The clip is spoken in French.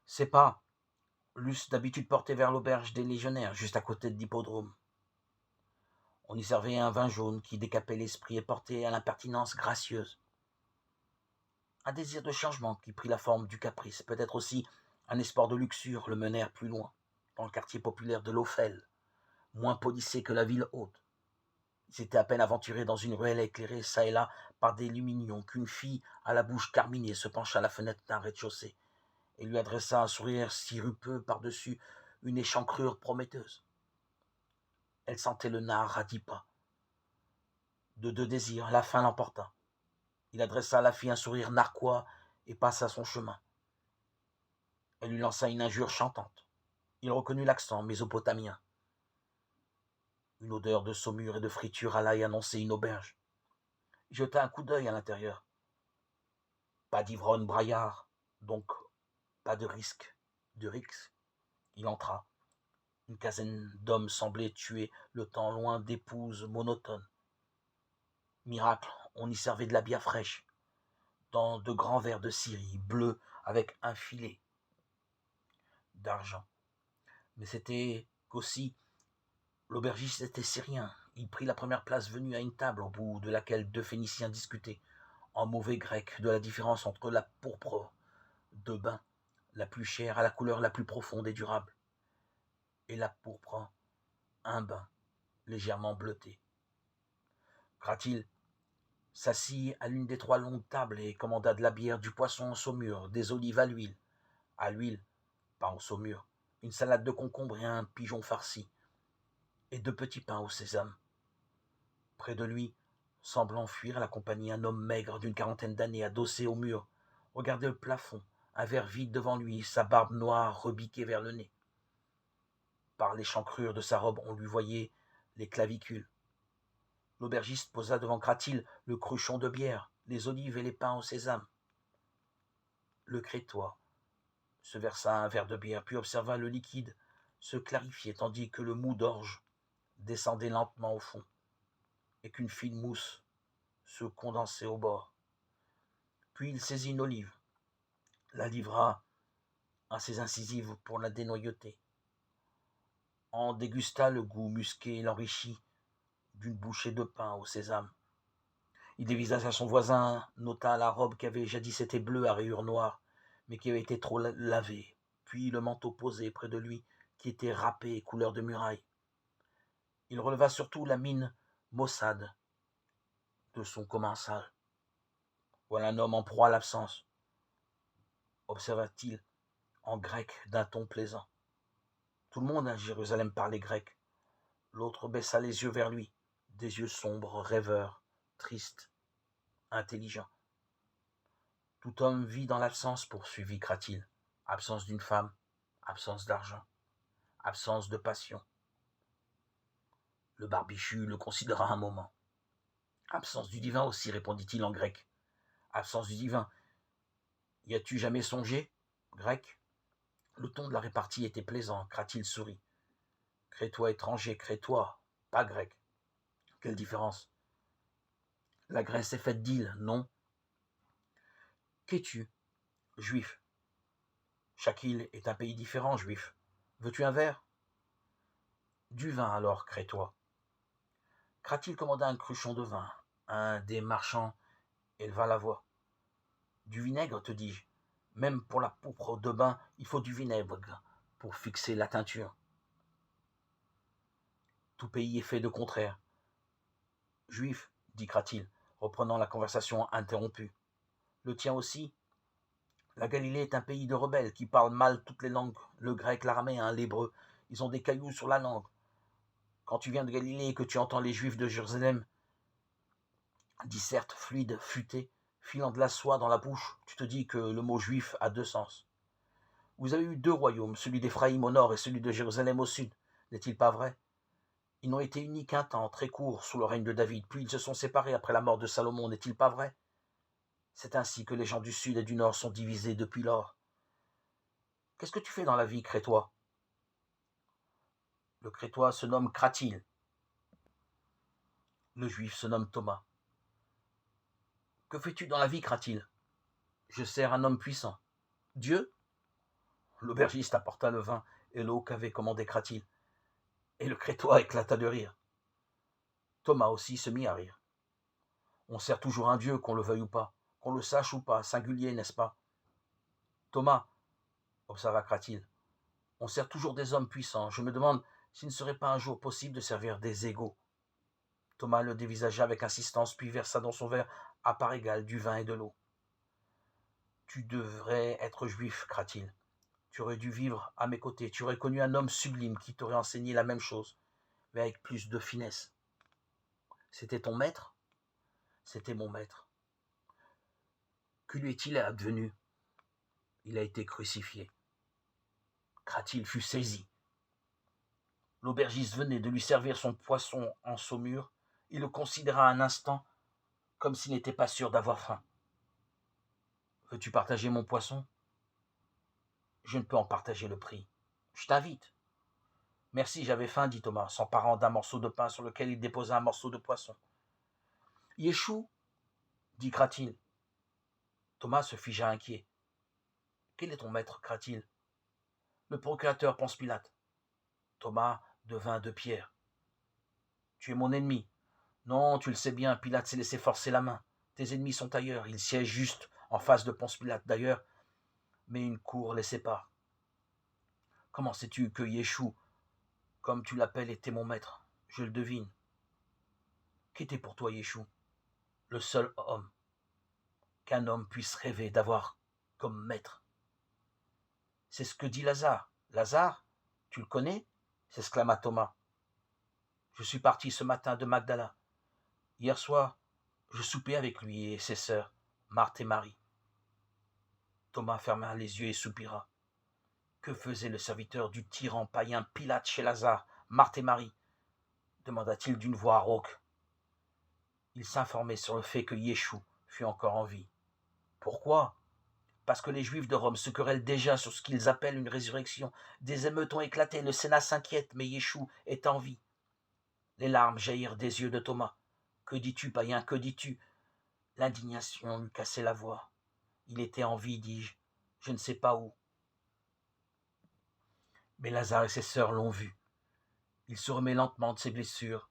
Ses pas l'eussent d'habitude porté vers l'auberge des légionnaires, juste à côté de l'hippodrome. On y servait un vin jaune qui décapait l'esprit et portait à l'impertinence gracieuse. Un désir de changement qui prit la forme du caprice, peut-être aussi un espoir de luxure le menèrent plus loin, dans le quartier populaire de l'Ophel, moins policé que la ville haute. Il s'était à peine aventuré dans une ruelle éclairée çà et là par des luminions qu'une fille à la bouche carminée se pencha à la fenêtre d'un rez-de-chaussée et lui adressa un sourire sirupeux par-dessus une échancrure prometteuse. Elle sentait le nard à 10 pas. De deux désirs, la faim l'emporta. Il adressa à la fille un sourire narquois et passa son chemin. Elle lui lança une injure chantante. Il reconnut l'accent mésopotamien. Une odeur de saumure et de friture alla y annoncer une auberge. Il jeta un coup d'œil à l'intérieur. Pas d'ivrogne braillard, donc pas de risque. Il entra. Une quinzaine d'hommes semblaient tuer le temps loin d'épouses monotones. Miracle, on y servait de la bière fraîche, dans de grands verres de Syrie, bleus, avec un filet d'argent. Mais c'était qu'aussi, l'aubergiste était syrien. Il prit la première place venue à une table au bout de laquelle deux Phéniciens discutaient, en mauvais grec, de la différence entre la pourpre de bain, la plus chère à la couleur la plus profonde et durable, et la pourpre, un bain, légèrement bleuté. Cratil s'assit à l'une des trois longues tables et commanda de la bière, du poisson en saumure, des olives à l'huile, pas en saumure, une salade de concombre et un pigeon farci, et 2 petits pains au sésame. Près de lui, semblant fuir, l'accompagnait un homme maigre d'une quarantaine d'années, adossé au mur, regardait le plafond, un verre vide devant lui, sa barbe noire rebiquée vers le nez. Par l'échancrure de sa robe, on lui voyait les clavicules. L'aubergiste posa devant Cratil le cruchon de bière, les olives et les pains au sésame. Le Crétois se versa un verre de bière, puis observa le liquide se clarifier, tandis que le mou d'orge descendait lentement au fond, et qu'une fine mousse se condensait au bord. Puis il saisit une olive, la livra à ses incisives pour la dénoyauter, en dégusta le goût musqué et l'enrichit d'une bouchée de pain au sésame. Il dévisagea son voisin, nota la robe qui avait jadis été bleue à rayures noires, mais qui avait été trop lavée, puis le manteau posé près de lui, qui était râpé et couleur de muraille. Il releva surtout la mine maussade de son commensal. Voilà un homme en proie à l'absence, observa-t-il en grec d'un ton plaisant. Tout le monde à Jérusalem parlait grec. L'autre baissa les yeux vers lui, des yeux sombres, rêveurs, tristes, intelligents. Tout homme vit dans l'absence, poursuivit Cratil. Absence d'une femme, absence d'argent, absence de passion. Le barbichu le considéra un moment. Absence du divin aussi, répondit-il en grec. Absence du divin. Y as-tu jamais songé, grec? Le ton de la répartie était plaisant. Cratil sourit. Crétois étranger, crétois, pas grec. Quelle différence? La Grèce est faite d'îles, non? Qu'es-tu? Juif. Chaque île est un pays différent, juif. Veux-tu un verre? Du vin alors, crétois. Cratil commanda un cruchon de vin. Un des marchands éleva la voix. Du vinaigre, te dis-je. Même pour la pourpre de bain, il faut du vinaigre pour fixer la teinture. Tout pays est fait de contraires. Juif, dit Cratil, reprenant la conversation interrompue. Le tien aussi? La Galilée est un pays de rebelles qui parlent mal toutes les langues, le grec, l'araméen, l'hébreu. Ils ont des cailloux sur la langue. Quand tu viens de Galilée et que tu entends les Juifs de Jérusalem, disserte, fluide, futé, filant de la soie dans la bouche, tu te dis que le mot juif a 2 sens. Vous avez eu 2 royaumes, celui d'Éphraïm au nord et celui de Jérusalem au sud, n'est-il pas vrai? Ils n'ont été unis qu'un temps, très court, sous le règne de David, puis ils se sont séparés après la mort de Salomon, n'est-il pas vrai? C'est ainsi que les gens du sud et du nord sont divisés depuis lors. Qu'est-ce que tu fais dans la vie, Crétois? Le Crétois se nomme Cratil. Le juif se nomme Thomas. Que fais-tu dans la vie, Cratil? Je sers un homme puissant. Dieu? L'aubergiste apporta le vin et l'eau qu'avait commandé Kratil, et le Crétois éclata de rire. Thomas aussi se mit à rire. On sert toujours un dieu, qu'on le veuille ou pas, qu'on le sache ou pas, singulier, n'est-ce pas? Thomas, observa Kratil, on sert toujours des hommes puissants. Je me demande s'il ne serait pas un jour possible de servir des égaux. Thomas le dévisagea avec insistance, puis versa dans son verre à part égale du vin et de l'eau. Tu devrais être juif, Kratil. Tu aurais dû vivre à mes côtés. Tu aurais connu un homme sublime qui t'aurait enseigné la même chose, mais avec plus de finesse. C'était ton maître? C'était mon maître. Que lui est-il advenu? Il a été crucifié. Kratil fut saisi. L'aubergiste venait de lui servir son poisson en saumure. Il le considéra un instant comme s'il n'était pas sûr d'avoir faim. Veux-tu partager mon poisson? Je ne peux en partager le prix. Je t'invite. Merci, j'avais faim, dit Thomas, s'emparant d'un morceau de pain sur lequel il déposa un morceau de poisson. Yeshou, dit Kratil. Thomas se figea inquiet. Quel est ton maître, Kratil? Le procurateur Ponce Pilate. Thomas devint de pierre. Tu es mon ennemi. Non, tu le sais bien, Pilate s'est laissé forcer la main. Tes ennemis sont ailleurs, ils siègent juste en face de Ponce Pilate d'ailleurs, mais une cour les sépare. Comment sais-tu que Yeshou, comme tu l'appelles, était mon maître? Je le devine. Qu'était pour toi Yeshou? Le seul homme qu'un homme puisse rêver d'avoir comme maître. C'est ce que dit Lazare. Lazare, tu le connais? S'exclama Thomas. Je suis parti ce matin de Magdala. Hier soir, je soupais avec lui et ses sœurs, Marthe et Marie. Thomas ferma les yeux et soupira. Que faisait le serviteur du tyran païen Pilate chez Lazare, Marthe et Marie? Demanda-t-il d'une voix rauque. Il s'informait sur le fait que Yeshou fût encore en vie. Pourquoi? Parce que les Juifs de Rome se querellent déjà sur ce qu'ils appellent une résurrection. Des émeutes ont éclaté, le Sénat s'inquiète, mais Yeshou est en vie. Les larmes jaillirent des yeux de Thomas. Que dis-tu, païen, que dis-tu? L'indignation lui cassait la voix. Il était en vie, dis-je. Je ne sais pas où. Mais Lazare et ses sœurs l'ont vu. Il se remet lentement de ses blessures.